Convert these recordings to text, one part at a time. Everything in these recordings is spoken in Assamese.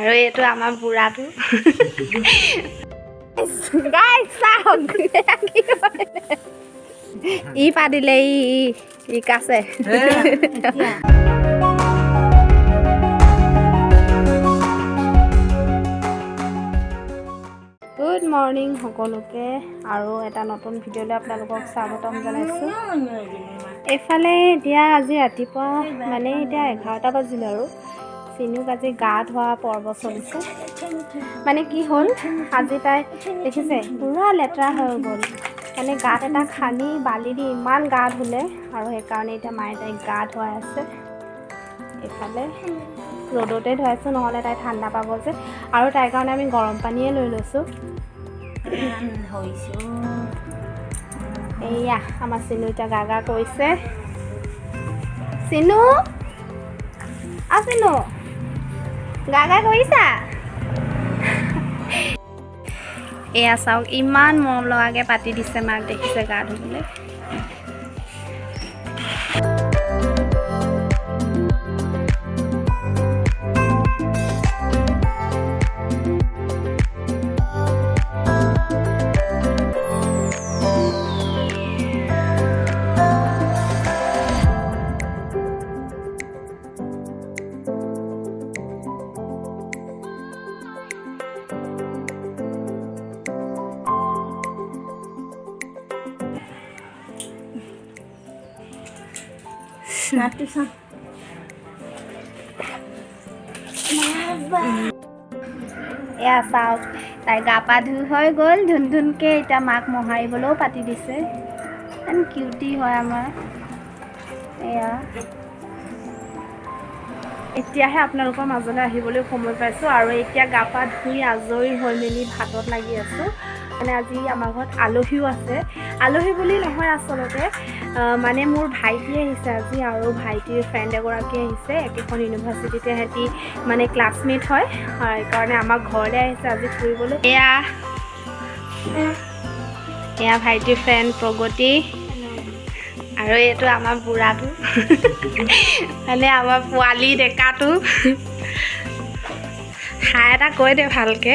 আৰু এইটো আমাৰ বুঢ়াটো গাইছ চাওক ই পাদিলে ই কাছে গুড মৰ্নিং সকলোকে আৰু এটা নতুন ভিডিঅ'লৈ আপোনালোকক স্বাগতম জনাইছোঁ। এইফালে এতিয়া আজি ৰাতিপুৱা মানে এতিয়া 11টা বাজিলে আৰু চিনুক আজি গা ধোৱা পৰ্ব চলিছে। মানে কি হ'ল আজি তাই দেখিছে পুৰা লেতেৰা হৈ গ'ল, মানে গাত এটা খানি বালি দি ইমান গা ধুলে আৰু সেইকাৰণে এতিয়া মায়ে তাইক গা ধুৱাই আছে। এইফালে ৰ'দতে ধুৱাইছোঁ, নহ'লে তাই ঠাণ্ডা পাব যে, আৰু তাইৰ কাৰণে আমি গৰম পানীয়ে লৈ লৈছোঁ। এইয়া আমাৰ চিনু এতিয়া গা গা কৰিছে। চিনু চিনু গা গা কৰিছা? এয়া চাওক ইমান মৰম লগাকৈ পাতি দিছে মাক, দেখিছে গা ধুবলৈ। এয়া চাওক তাই গা পা ধুই হৈ গ'ল ধুন ধুনকৈ, এতিয়া মাক মোহাৰিবলৈও পাতি দিছে। ইমান কিউটি হয় আমাৰ। এয়া এতিয়াহে আপোনালোকৰ মাজলৈ আহিবলৈ সময় পাইছোঁ, আৰু এতিয়া গা পা ধুই আজৰি হৈ মেলি ভাতত লাগি আছোঁ। মানে আজি আমাৰ ঘৰত আলহীও আছে। আলহী বুলি নহয় আচলতে, মানে মোৰ ভাইটি আহিছে আজি, আৰু ভাইটিৰ ফ্ৰেণ্ড এগৰাকী আহিছে। একেখন ইউনিভাৰ্চিটিতে সিহঁতি মানে ক্লাছমেট হয়, সেইকাৰণে আমাৰ ঘৰলৈ আহিছে আজি ফুৰিবলৈ। এয়া ভাইটিৰ ফ্ৰেণ্ড প্ৰগতি, আৰু এইটো আমাৰ বুঢ়াটো মানে আমাৰ পোৱালি ডেকাটো। হাই এটা কৈ দে ভালকে।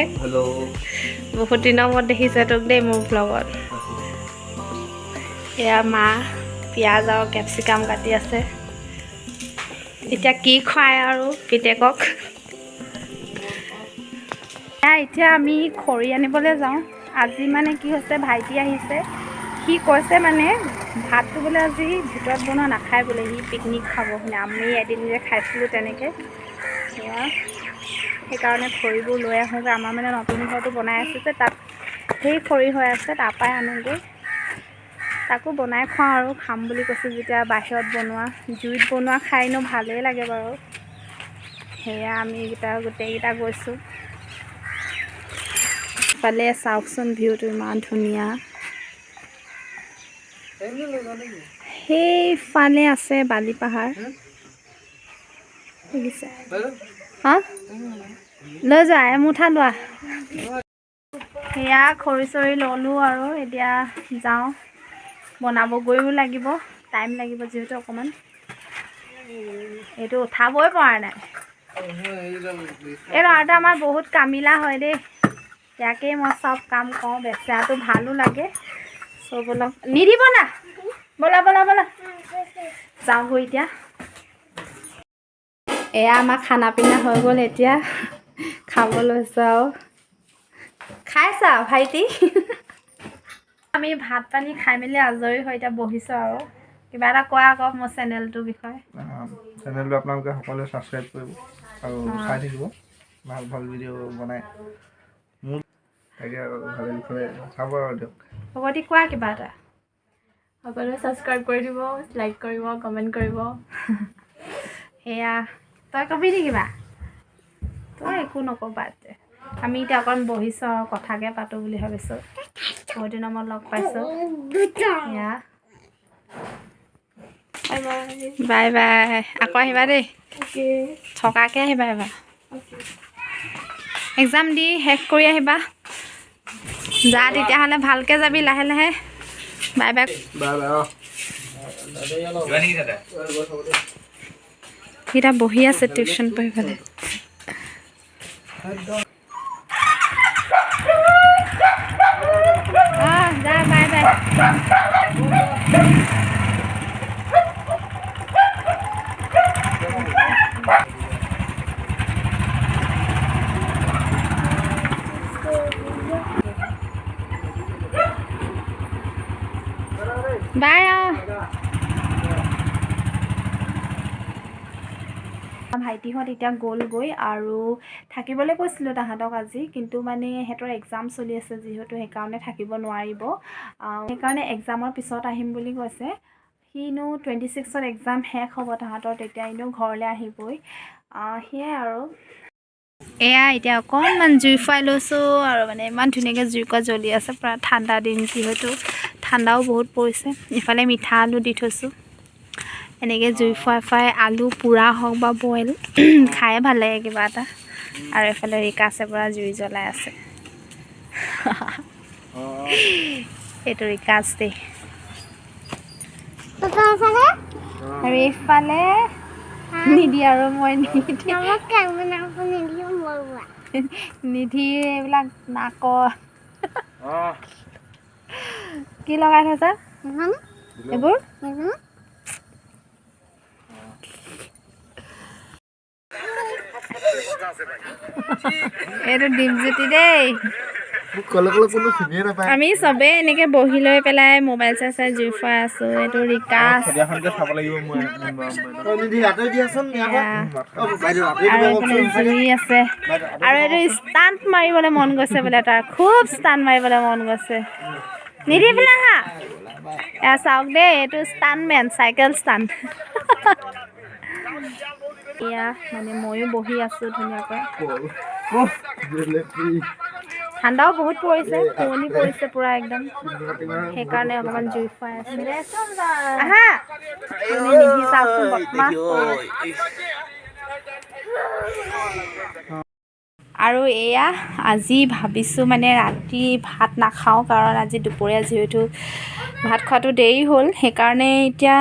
বহুত দিনৰ মূৰত দেখিছে তোক দেই মোৰ ভ্লগত। এয়া মা পিঁয়াজ আৰু কেপচিকাম কাটি আছে। এতিয়া কি খুৱায় আৰু পিতেকক। এতিয়া আমি খৰি আনিবলৈ যাওঁ। আজি মানে কি হৈছে, ভাইটি আহিছে, সি কৈছে মানে ভাতটো বোলে আজি ভিতৰত বনোৱা নাখায় বোলে, সি পিকনিক খাব। মানে আমি এদিন যে খাইছিলোঁ তেনেকৈ, সেয়া সেইকাৰণে খৰিবোৰ লৈ আহোঁগৈ। আমাৰ মানে নতুন ঘৰটো বনাই আছে যে, তাত সেই খৰি হৈ আছে, তাৰপৰাই আনোগৈ। তাকো বনাই খুৱাওঁ আৰু খাম বুলি কৈছোঁ যেতিয়া, বাহিৰত বনোৱা জুইত বনোৱা খাইনো ভালেই লাগে বাৰু। সেয়া আমি গোটেইকেইটা গৈছোঁ। ইফালে চাওকচোন ভিউটো ইমান ধুনীয়া। সেইফালে আছে বালি পাহাৰ, দেখিছে? হা লৈ যোৱা, এমুঠা লোৱা। সেয়া খৰি চৰি ল'লোঁ আৰু এতিয়া যাওঁ। বনাবগৈও লাগিব, টাইম লাগিব যিহেতু অকণমান। এইটো উঠাবই পৰা নাই। এই ল'ৰাটো আমাৰ বহুত কামিলা হয় দেই, ইয়াকেই মই চব কাম কৰোঁ। বেচেৰাটো ভালো লাগে চব। অলপ নিদিব না, ব'লা ব'লা ব'লা যাওঁগৈ এতিয়া। এয়া আমাৰ খানা পিনা হৈ গ'ল, এতিয়া খাব লৈছোঁ আৰু। খাইছা ভাইটি? আমি ভাত পানী খাই মেলি আজৰি হৈ এতিয়া বহিছোঁ আৰু। কিবা এটা কোৱা আকৌ মোৰ চেনেলটোৰ বিষয়ে। চেনেলটো আপোনালোকে সকলোৱে ছাবস্ক্ৰাইব কৰিব আৰু চাই থাকিব, ভাল ভাল ভিডিঅ' বনাই মোৰ তাকে আৰু ভালে বিষয়ে চাব আৰু দিয়ক। ভগৱতী কোৱা কিবা এটা। সকলোৱে ছাবস্ক্ৰাইব কৰি দিব, লাইক কৰিব, কমেণ্ট কৰিব। সেয়া তই কবি নি কিবা? তই একো নক'বা। আমি এতিয়া অকণ বহিছোঁ আৰু কথাকে পাতোঁ বুলি ভাবিছোঁ। বহুত দিনৰ মূৰত লগ পাইছোঁ। এয়া বাই বাই, আকৌ আহিবা দেই, থকাকৈ আহিবা এবাৰ। এক্সাম দি শেষ কৰি আহিবা। যা তেতিয়াহ'লে ভালকৈ যাবি, লাহে লাহে। Bye bye. সেইটা বহি আছে টিউশ্যন পঢ়ি পেলাই। যা বাই বাই। বাই। ভাইটিহঁত এতিয়া গ'লগৈ আৰু থাকিবলৈ কৈছিলোঁ তাহাঁতক আজি, কিন্তু মানে সিহঁতৰ এক্সাম চলি আছে যিহেতু সেইকাৰণে থাকিব নোৱাৰিব। সেইকাৰণে এক্সামৰ পিছত আহিম বুলি কৈছে। সিনো 26ত এক্সাম শেষ হ'ব তাহাঁতৰ, তেতিয়া এনেও ঘৰলৈ আহিবই। সেয়াই আৰু এয়া এতিয়া অকণমান জুই ফুৱাই লৈছোঁ আৰু মানে ইমান ধুনীয়াকৈ জুইকুৰা জ্বলি আছে। পূৰা ঠাণ্ডা দিন যিহেতু ঠাণ্ডাও বহুত পৰিছে। ইফালে মিঠা আলু দি থৈছোঁ, এনেকৈ জুই ফুৱাই আলু পোৰা হওক বা বইল খাই ভাল লাগে কিবা এটা। আৰু এইফালে ৰিকাছে পূৰা জুই জ্বলাই আছে। এইটো ৰিকাছ দেই। আৰু এইফালে নিধি আৰু মই নিধি এইবিলাক নাকৰ কি লগাই থৈছা এইবোৰ? এইটো দীপজ্যোতি দেই। আমি চবেই এনেকে বহি লৈ পেলাই মোবাইল চাই জুই ফুৱাই আছো। এইটো ৰিকাছ আৰু এইফালে জুই আছে। আৰু এইটো ষ্টাণ্ট মাৰিবলৈ মন গৈছে বোলে তাৰ, খুব ষ্টাণ্ট মাৰিবলৈ মন গৈছে। নিধি পেলাই হা এয়া চাওক দেই, এইটো ষ্টাণ্টমেন, চাইকেল ষ্টাণ্ট। এয়া মানে ময়ো বহি আছোঁ ধুনীয়াকৈ। ঠাণ্ডাও বহুত পৰিছে, কুঁৱলী পৰিছে পূৰা একদম, সেইকাৰণে অকণমান জুই ফুৱাই আছে। আহা নিধি চাওকচোন বদমাছ। আৰু এয়া আজি ভাবিছোঁ মানে ৰাতি ভাত নাখাওঁ, কাৰণ আজি দুপৰীয়া যিহেতু ভাত খোৱাটো দেৰি হ'ল, সেইকাৰণে এতিয়া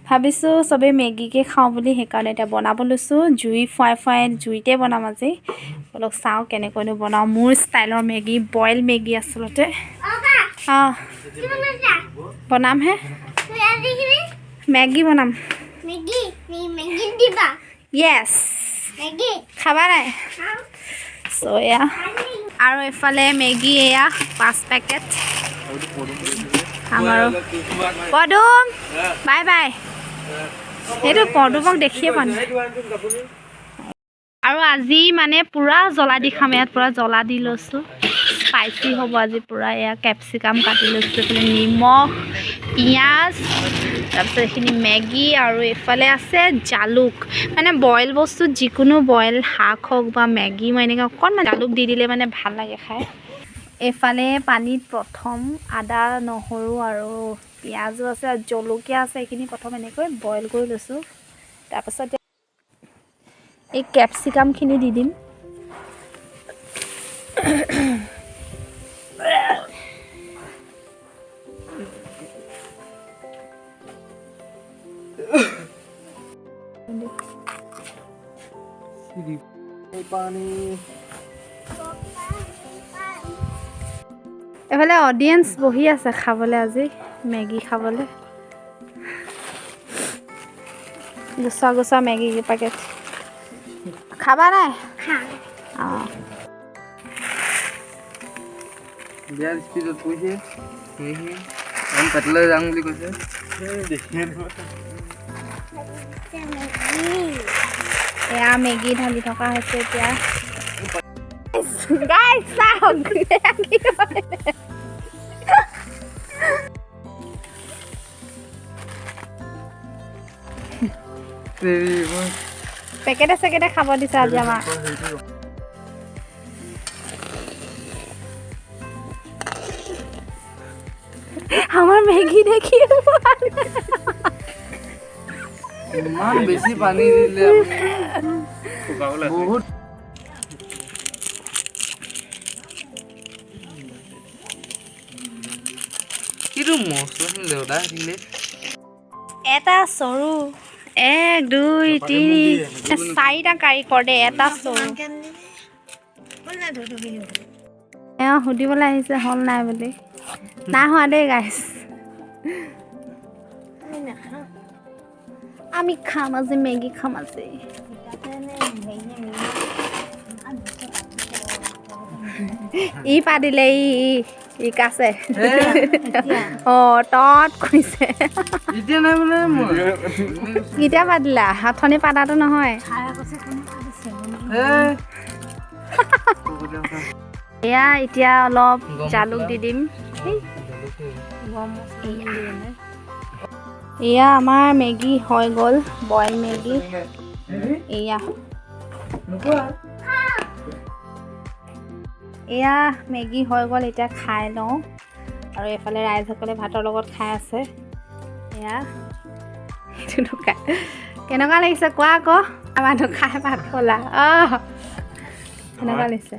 ভাবিছোঁ চবেই মেগীকে খাওঁ বুলি। সেইকাৰণে এতিয়া বনাব লৈছোঁ, জুই ফুৱাই জুইতে বনাম আজি। অলপ চাওঁ কেনেকৈনো বনাওঁ, মোৰ ষ্টাইলৰ মেগী, বইল মেগী আচলতে। বনামহে মেগী বনাম। য়েছ খাবা নাই? চ' এয়া আৰু এইফালে মেগী এয়া 5 পেকেট খাম আৰু। পদুম বাই বাই। সেইটো পদুমক দেখিয়ে পোৱা নাই। আৰু আজি মানে পূৰা জ্বলা দি খাম, ইয়াত পূৰা জ্বলা দি লৈছোঁ, স্পাইচি হ'ব আজি পূৰা। এয়া কেপচিকাম কাটি লৈছোঁ, এইফালে নিমখ, পিঁয়াজ, তাৰপিছত এইখিনি মেগী, আৰু এইফালে আছে জালুক। মানে বইল বস্তু যিকোনো বইল শাক হওক বা মেগী, মই এনেকৈ অকণমান জালুক দি দিলে মানে ভাল লাগে খাই। এইফালে পানীত প্ৰথম আদা নহৰু আৰু পিঁয়াজো আছে আৰু জলকীয়া আছে, এইখিনি প্ৰথম এনেকৈ বইল কৰি লৈছোঁ। তাৰপাছত এই কেপচিকামখিনি দি দিম। এইফালে অডিয়েঞ্চ বহি আছে খাবলৈ, আজি মেগী খাবলৈ। গুচা মেগী পেকেট খাবা নাই? অঁ বিয়াৰ স্পীডত কৈছে পেটলৈ যাওঁ বুলি কৈছে। এয়া মেগী ঢালি থকা হৈছে এতিয়া। গাইছ চাওক পেকেটে চেকেটে খাব দিছে আজি আমাক। আমাৰ মেগী দেখি ইমান বেছি পানী দিলে বহুত। কিটো মছলা দেউতা দিলে এটা চৰু 1 2 3 4টা কাৰিকৰ দে, এটা চৰু এওঁ সুধিবলৈ আহিছে হ'ল নাই বুলি নাই হোৱা দেই গাইছ আমি খাম আজি মেগী খাম আজি ই পাতিলে ই কাছে অঁ তত কৰিছে এতিয়া নাই বোলে মই কেতিয়া পাতিলা অথনি পাতাটো নহয় এয়া এতিয়া অলপ জালুক দি দিম এয়া আমাৰ মেগী হৈ গ'ল বইল মেগী এয়া মেগী হৈ গ'ল এতিয়া খাই লওঁ আৰু এইফালে ৰাইজসকলে ভাতৰ লগত খাই আছে এয়া কেনেকুৱা লাগিছে কোৱা আকৌ আমাৰতো খাই ভাত খোলা কেনেকুৱা লাগিছে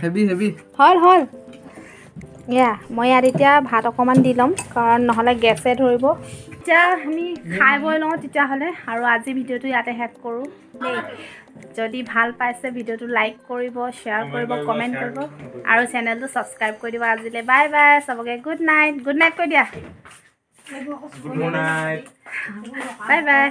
হেভি হ'ল এয়া মই ইয়াত এতিয়া ভাত অকণমান দি ল'ম কাৰণ নহ'লে গেছে ধৰিব এতিয়া আমি খাই বৈ লওঁ তেতিয়াহ'লে আৰু আজি ভিডিঅ'টো ইয়াতে শেষ কৰোঁ দেই যদি ভাল পাইছে ভিডিঅ'টো লাইক কৰিব শ্বেয়াৰ কৰিব কমেণ্ট কৰিব আৰু চেনেলটো ছাবস্ক্ৰাইব কৰি দিব আজিলৈ বাই বাই চবকে গুড নাইট কৈ দিয়া গুড নাইট বাই বাই